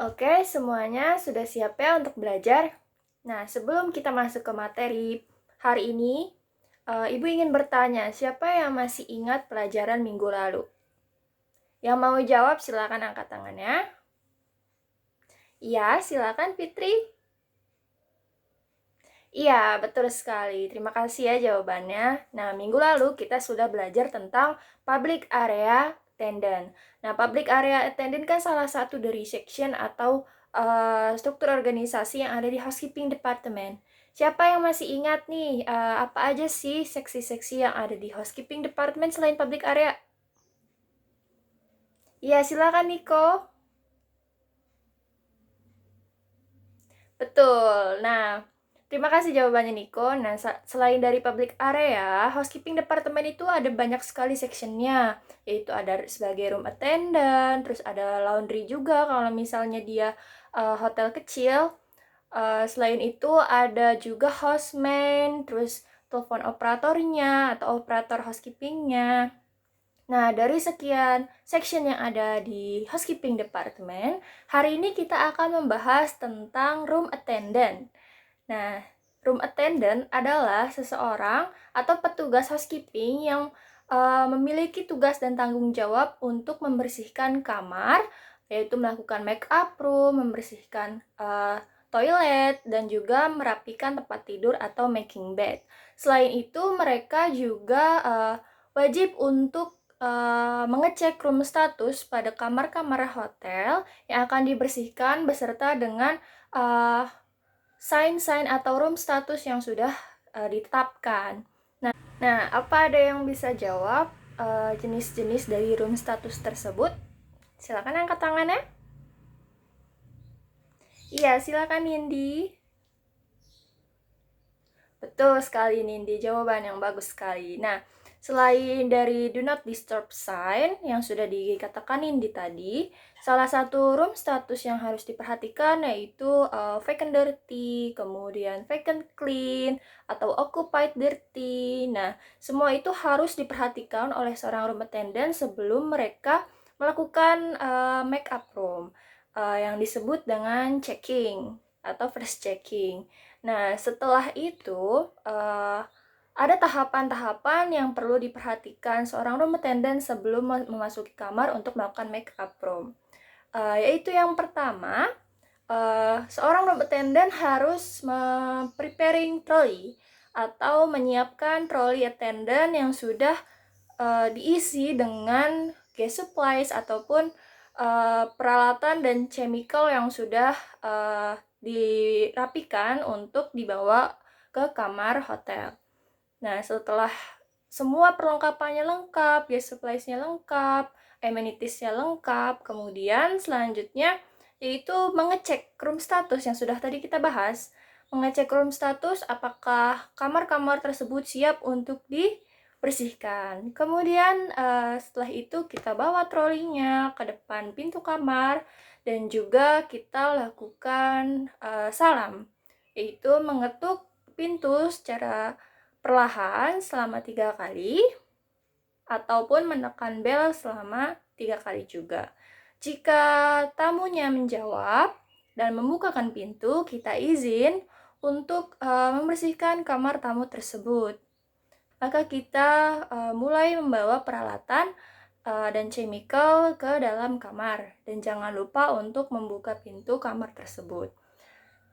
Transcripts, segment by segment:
Oke, semuanya sudah siap ya untuk belajar? Nah, sebelum kita masuk ke materi hari ini, Ibu ingin bertanya, siapa yang masih ingat pelajaran minggu lalu? Yang mau jawab silakan angkat tangannya. Iya, silakan Fitri. Iya, betul sekali. Terima kasih ya jawabannya. Nah, minggu lalu kita sudah belajar tentang public area attendant. Nah, public area attendant kan salah satu dari section atau struktur organisasi yang ada di housekeeping department. Siapa yang masih ingat nih, apa aja sih seksi-seksi yang ada di housekeeping department selain public area? Iya, silakan Niko. Betul. Nah, terima kasih jawabannya Niko. Nah, selain dari public area, housekeeping department itu ada banyak sekali sectionnya, yaitu ada sebagai room attendant, terus ada laundry juga kalau misalnya dia hotel kecil. Selain itu ada juga houseman, terus telepon operatornya atau operator housekeepingnya. Nah, dari sekian section yang ada di housekeeping department, hari ini kita akan membahas tentang room attendant. Nah, room attendant adalah seseorang atau petugas housekeeping yang memiliki tugas dan tanggung jawab untuk membersihkan kamar, yaitu melakukan make up room, membersihkan toilet, dan juga merapikan tempat tidur atau making bed. Selain itu, mereka juga wajib untuk mengecek room status pada kamar-kamar hotel yang akan dibersihkan beserta dengan sign-sign atau room status yang sudah ditetapkan. Nah, apa ada yang bisa jawab jenis-jenis dari room status tersebut? Silakan angkat tangannya. Iya, silakan Nindi. Betul sekali Nindi, jawaban yang bagus sekali. Nah, selain dari do not disturb sign yang sudah dikatakan Nindi tadi, salah satu room status yang harus diperhatikan yaitu vacant dirty, kemudian vacant clean, atau occupied dirty. Nah, semua itu harus diperhatikan oleh seorang room attendant sebelum mereka melakukan make up room yang disebut dengan checking atau first checking. Nah, setelah itu ada tahapan-tahapan yang perlu diperhatikan seorang room attendant sebelum memasuki kamar untuk melakukan make up room. Yaitu yang pertama, seorang room attendant harus preparing trolley atau menyiapkan trolley attendant yang sudah diisi dengan gas supplies ataupun peralatan dan chemical yang sudah dirapikan untuk dibawa ke kamar hotel. Nah, setelah semua perlengkapannya lengkap, gas supplies-nya lengkap, amenities-nya lengkap, kemudian selanjutnya yaitu mengecek room status yang sudah tadi kita bahas. Mengecek room status apakah kamar-kamar tersebut siap untuk dibersihkan. Kemudian setelah itu kita bawa trolinya ke depan pintu kamar dan juga kita lakukan salam, yaitu mengetuk pintu secara perlahan selama 3 kali ataupun menekan bel selama 3 kali juga. Jika tamunya menjawab dan membukakan pintu, kita izin untuk membersihkan kamar tamu tersebut. Maka kita mulai membawa peralatan dan chemical ke dalam kamar dan jangan lupa untuk membuka pintu kamar tersebut.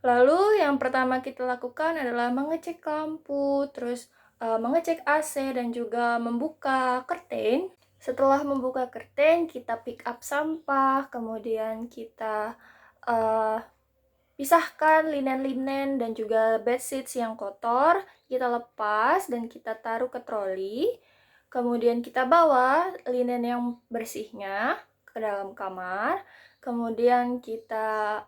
Lalu yang pertama kita lakukan adalah mengecek lampu, terus mengecek AC dan juga membuka curtain. Setelah membuka curtain, kita pick up sampah, kemudian kita pisahkan linen-linen dan juga bedsheets yang kotor, kita lepas dan kita taruh ke troli. Kemudian kita bawa linen yang bersihnya ke dalam kamar. Kemudian kita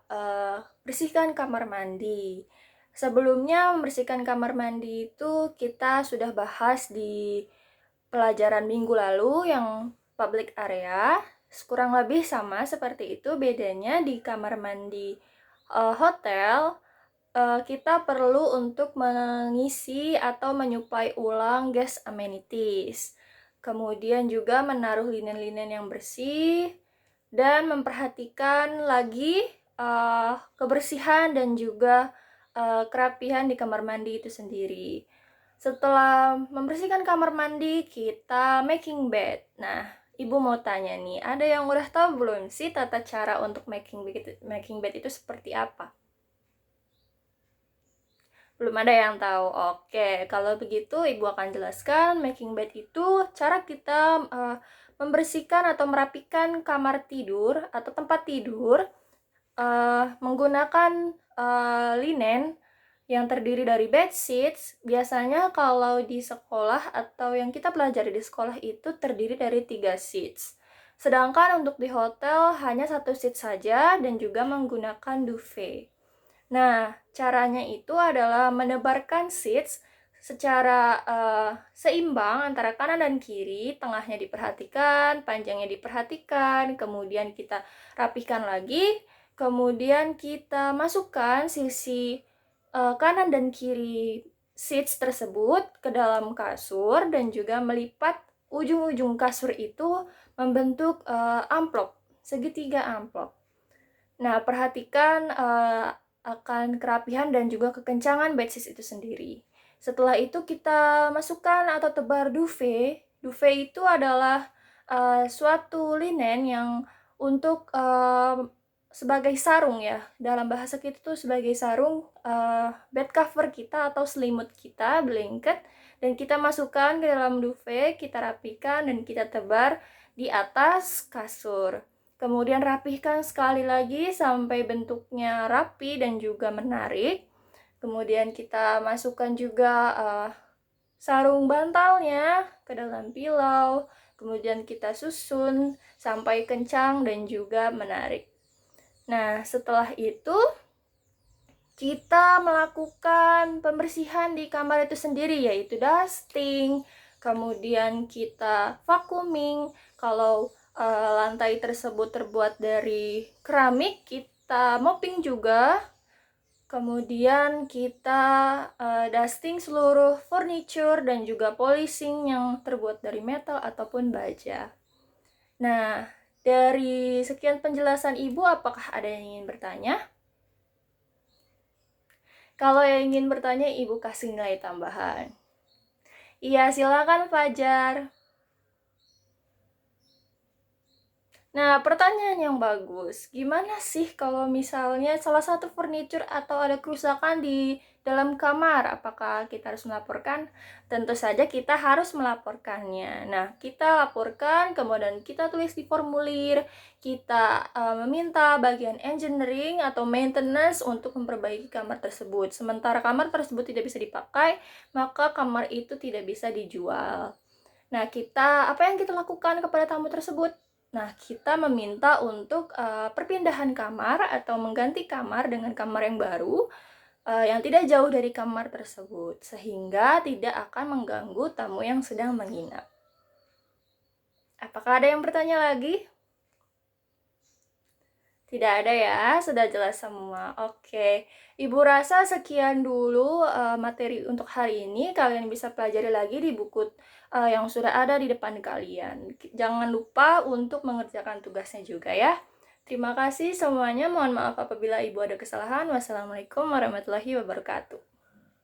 bersihkan kamar mandi. Sebelumnya membersihkan kamar mandi itu kita sudah bahas di pelajaran minggu lalu yang public area. Kurang lebih sama seperti itu, bedanya di kamar mandi hotel kita perlu untuk mengisi atau menyuplai ulang gas amenities. Kemudian juga menaruh linen-linen yang bersih dan memperhatikan lagi kebersihan dan juga kerapihan di kamar mandi itu sendiri. Setelah membersihkan kamar mandi, kita making bed. Nah, Ibu mau tanya nih, ada yang udah tahu belum sih tata cara untuk making bed itu seperti apa? Belum ada yang tahu. Oke, kalau begitu Ibu akan jelaskan making bed itu cara kita membersihkan atau merapikan kamar tidur atau tempat tidur menggunakan linen yang terdiri dari bed sheets. Biasanya kalau di sekolah atau yang kita pelajari di sekolah itu terdiri dari 3 sheets. Sedangkan untuk di hotel hanya 1 sheet saja dan juga menggunakan duvet. Nah, caranya itu adalah menebarkan sheets secara seimbang antara kanan dan kiri, tengahnya diperhatikan, panjangnya diperhatikan, kemudian kita rapihkan lagi, kemudian kita masukkan sisi kanan dan kiri sheets tersebut ke dalam kasur dan juga melipat ujung-ujung kasur itu membentuk amplop, segitiga amplop. Nah, perhatikan akan kerapihan dan juga kekencangan bedsheet itu sendiri. Setelah itu kita masukkan atau tebar duvet. Duvet itu adalah suatu linen yang untuk sebagai sarung ya. Dalam bahasa kita tuh sebagai sarung bed cover kita atau selimut kita, blanket, dan kita masukkan ke dalam duvet, kita rapikan dan kita tebar di atas kasur. Kemudian rapihkan sekali lagi sampai bentuknya rapi dan juga menarik. Kemudian kita masukkan juga sarung bantalnya ke dalam pilau. Kemudian kita susun sampai kencang dan juga menarik. Nah, setelah itu kita melakukan pembersihan di kamar itu sendiri, yaitu dusting. Kemudian kita vacuuming. Kalau lantai tersebut terbuat dari keramik, kita mopping juga. Kemudian kita dusting seluruh furniture dan juga polishing yang terbuat dari metal ataupun baja. Nah, dari sekian penjelasan Ibu, apakah ada yang ingin bertanya? Kalau yang ingin bertanya, Ibu kasih nilai tambahan. Iya, silakan Fajar. Nah, pertanyaan yang bagus. Gimana sih kalau misalnya salah satu furniture atau ada kerusakan di dalam kamar? Apakah kita harus melaporkan? Tentu saja kita harus melaporkannya. Nah, kita laporkan, kemudian kita tulis di formulir. Kita meminta bagian engineering atau maintenance untuk memperbaiki kamar tersebut. Sementara kamar tersebut tidak bisa dipakai, maka kamar itu tidak bisa dijual. Nah, apa yang kita lakukan kepada tamu tersebut? Nah, kita meminta untuk perpindahan kamar atau mengganti kamar dengan kamar yang baru yang tidak jauh dari kamar tersebut, sehingga tidak akan mengganggu tamu yang sedang menginap. Apakah ada yang bertanya lagi? Tidak ada ya, sudah jelas semua. Oke, Ibu rasa sekian dulu materi untuk hari ini. Kalian bisa pelajari lagi di buku yang sudah ada di depan kalian. Jangan lupa untuk mengerjakan tugasnya juga ya. Terima kasih semuanya. Mohon maaf apabila Ibu ada kesalahan. Wassalamualaikum warahmatullahi wabarakatuh.